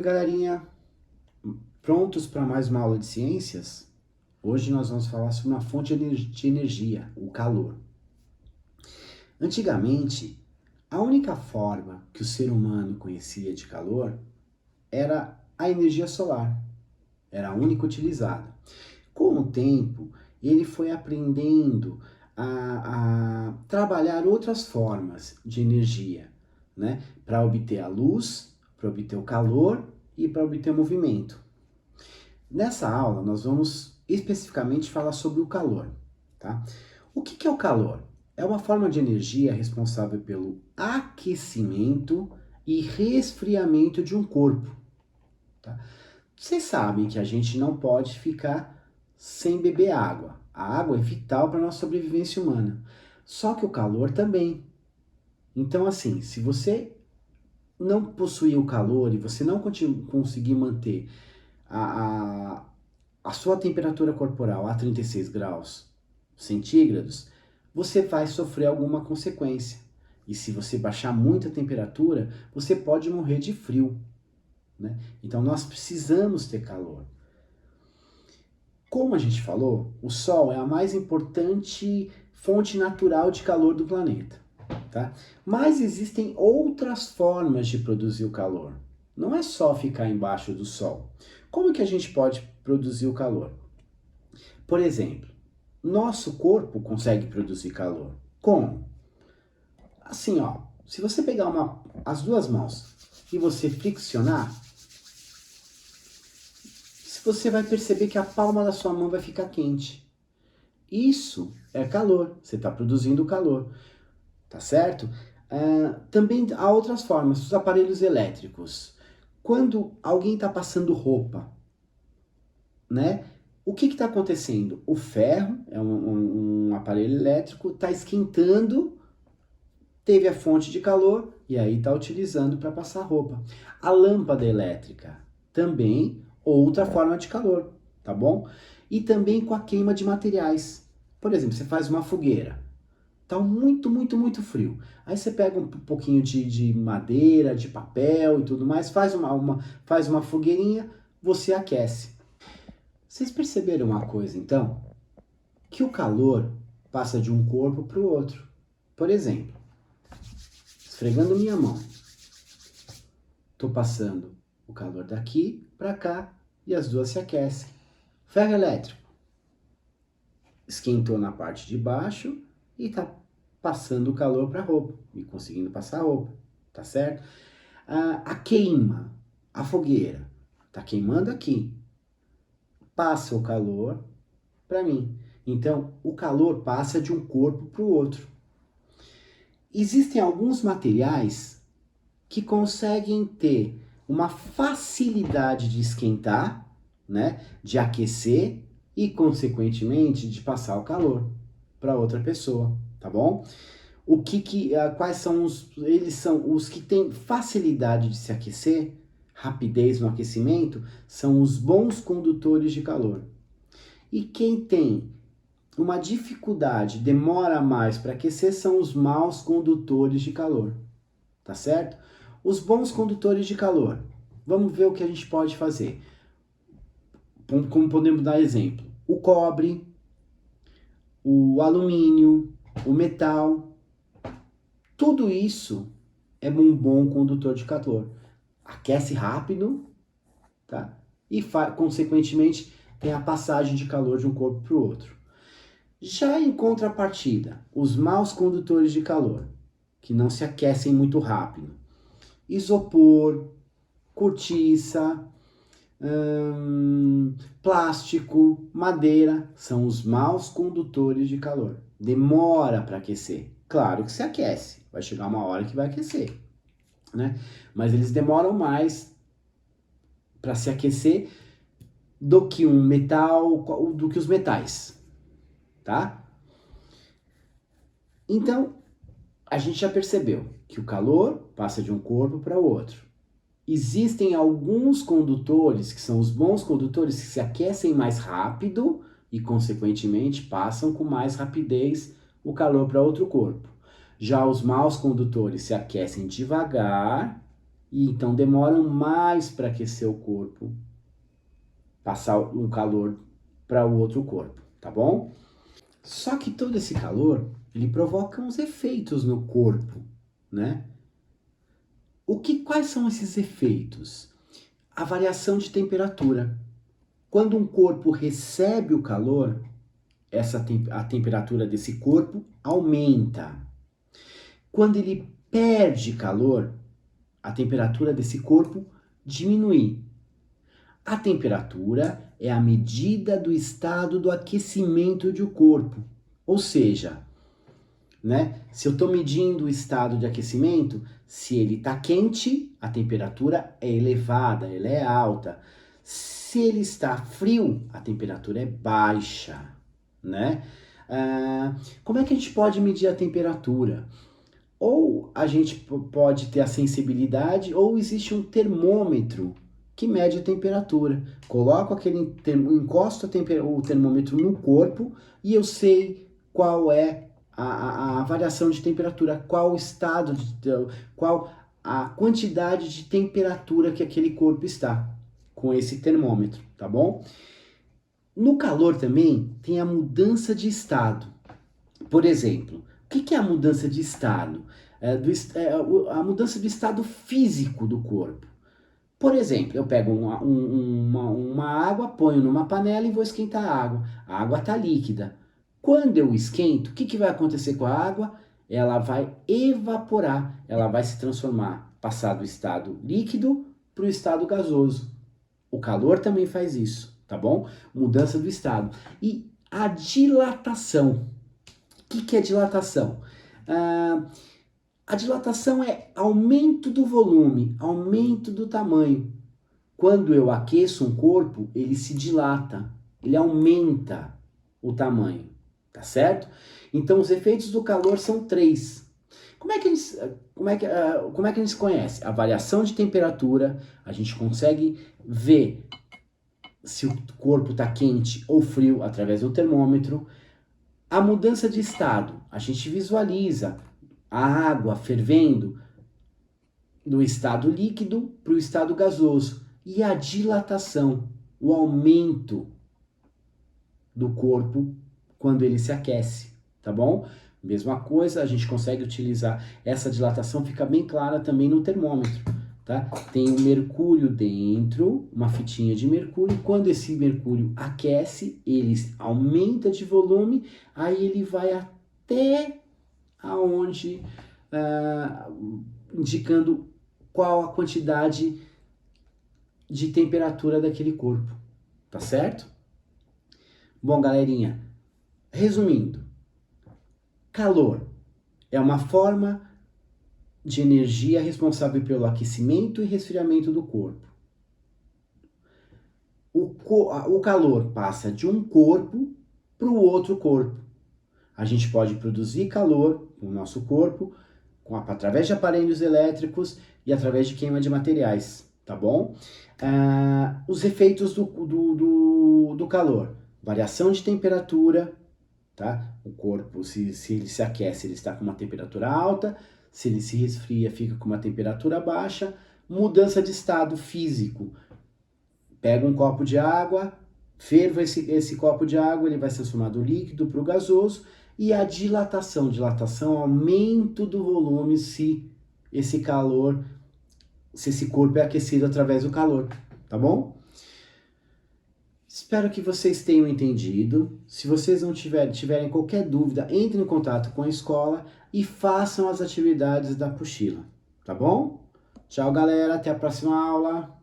Oi, galerinha! Prontos para mais uma aula de ciências? Hoje nós vamos falar sobre uma fonte de energia, o calor. Antigamente, a única forma que o ser humano conhecia de calor era a energia solar. Era a única utilizada. Com o tempo, ele foi aprendendo a trabalhar outras formas de energia, né? Para obter a luz, para obter o calor e para obter o movimento. Nessa aula, nós vamos especificamente falar sobre o calor, tá? O que é o calor? É uma forma de energia responsável pelo aquecimento e resfriamento de um corpo, tá? Vocês sabem que a gente não pode ficar sem beber água. A água é vital para a nossa sobrevivência humana. Só que o calor também. Então, assim, se você não possuir o calor e você não conseguir manter a, a sua temperatura corporal a 36 graus centígrados, você vai sofrer alguma consequência. E se você baixar muito a temperatura, você pode morrer de frio, né? Então nós precisamos ter calor. Como a gente falou, o Sol é a mais importante fonte natural de calor do planeta, tá? Mas existem outras formas de produzir o calor. Não é só ficar embaixo do Sol. Como que a gente pode produzir o calor? Por exemplo, nosso corpo consegue produzir calor. Como? Assim, ó, se você pegar as duas mãos e você friccionar, você vai perceber que a palma da sua mão vai ficar quente. Isso é calor, você está produzindo calor, tá certo? Também há outras formas, os aparelhos elétricos. Quando alguém está passando roupa, né? O que está acontecendo? O ferro, é um aparelho elétrico, está esquentando, teve a fonte de calor e aí está utilizando para passar roupa. A lâmpada elétrica, também outra forma de calor, tá bom? E também com a queima de materiais. Por exemplo, você faz uma fogueira, tá muito frio. Aí você pega um pouquinho de madeira, de papel e tudo mais, faz uma fogueirinha, você aquece. Vocês perceberam uma coisa, então? Que o calor passa de um corpo para o outro. Por exemplo, esfregando minha mão, estou passando o calor daqui para cá e as duas se aquecem. Ferro elétrico esquentou na parte de baixo e está passando o calor para a roupa e conseguindo passar a roupa, tá certo? A queima, a fogueira, está queimando aqui, passa o calor para mim. Então, o calor passa de um corpo para o outro. Existem alguns materiais que conseguem ter uma facilidade de esquentar, né, de aquecer e, consequentemente, de passar o calor para outra pessoa, tá bom? Quais são eles são os que têm facilidade de se aquecer, rapidez no aquecimento, são os bons condutores de calor. E quem tem uma dificuldade, demora mais para aquecer, são os maus condutores de calor, tá certo? Os bons condutores de calor, vamos ver o que a gente pode fazer. Como podemos dar exemplo? O cobre, o alumínio, o metal, tudo isso é um bom condutor de calor. Aquece rápido, tá? E consequentemente tem a passagem de calor de um corpo para o outro. Já em contrapartida, os maus condutores de calor, que não se aquecem muito rápido, isopor, cortiça, plástico, madeira, são os maus condutores de calor. Demora para aquecer. Claro que se aquece, vai chegar uma hora que vai aquecer, né? Mas eles demoram mais para se aquecer do que um metal, do que os metais, tá? Então, a gente já percebeu que o calor passa de um corpo para o outro. Existem alguns condutores, que são os bons condutores, que se aquecem mais rápido e, consequentemente, passam com mais rapidez o calor para outro corpo. Já os maus condutores se aquecem devagar e então demoram mais para aquecer o corpo, passar o calor para o outro corpo, tá bom? Só que todo esse calor, ele provoca uns efeitos no corpo, né? Quais são esses efeitos? A variação de temperatura. Quando um corpo recebe o calor, a temperatura desse corpo aumenta. Quando ele perde calor, a temperatura desse corpo diminui. A temperatura é a medida do estado do aquecimento do corpo. Ou seja, né, se eu estou medindo o estado de aquecimento, se ele está quente, a temperatura é elevada, ela é alta. Se ele está frio, a temperatura é baixa, né? Como é que a gente pode medir a temperatura? Ou a gente pode ter a sensibilidade, ou existe um termômetro que mede a temperatura. Coloco encosto o termômetro no corpo e eu sei qual é a variação de temperatura, qual o estado, qual a quantidade de temperatura que aquele corpo está com esse termômetro, tá bom? No calor também tem a mudança de estado. Por exemplo, o que é a mudança de estado? A mudança do estado físico do corpo. Por exemplo, eu pego uma água, ponho numa panela e vou esquentar a água. A água está líquida. Quando eu esquento, o que vai acontecer com a água? Ela vai evaporar, ela vai se transformar, passar do estado líquido para o estado gasoso. O calor também faz isso, tá bom? Mudança do estado. E a dilatação. O que é dilatação? A dilatação é aumento do volume, aumento do tamanho. Quando eu aqueço um corpo, ele se dilata, ele aumenta o tamanho, tá certo? Então, os efeitos do calor são 3. Como é que a gente conhece? A variação de temperatura, a gente consegue ver se o corpo está quente ou frio através do termômetro. A mudança de estado, a gente visualiza a água fervendo do estado líquido para o estado gasoso. E a dilatação, o aumento do corpo quando ele se aquece, tá bom? Mesma coisa, a gente consegue utilizar essa dilatação, fica bem clara também no termômetro, tá? Tem o mercúrio dentro, uma fitinha de mercúrio, quando esse mercúrio aquece, ele aumenta de volume, aí ele vai até aonde, indicando qual a quantidade de temperatura daquele corpo, tá certo? Bom, galerinha, resumindo, calor é uma forma de energia responsável pelo aquecimento e resfriamento do corpo. O calor passa de um corpo para o outro corpo. A gente pode produzir calor no nosso corpo através de aparelhos elétricos e através de queima de materiais, tá bom? Os efeitos do calor. Variação de temperatura, tá? O corpo, se ele se aquece, ele está com uma temperatura alta, se ele se resfria, fica com uma temperatura baixa. Mudança de estado físico. Pega um copo de água, ferva esse copo de água, ele vai ser transformado do líquido para o gasoso. E a dilatação, aumento do volume se esse corpo é aquecido através do calor, tá bom? Espero que vocês tenham entendido. Se vocês não tiverem qualquer dúvida, entrem em contato com a escola e façam as atividades da apostila, tá bom? Tchau, galera, até a próxima aula.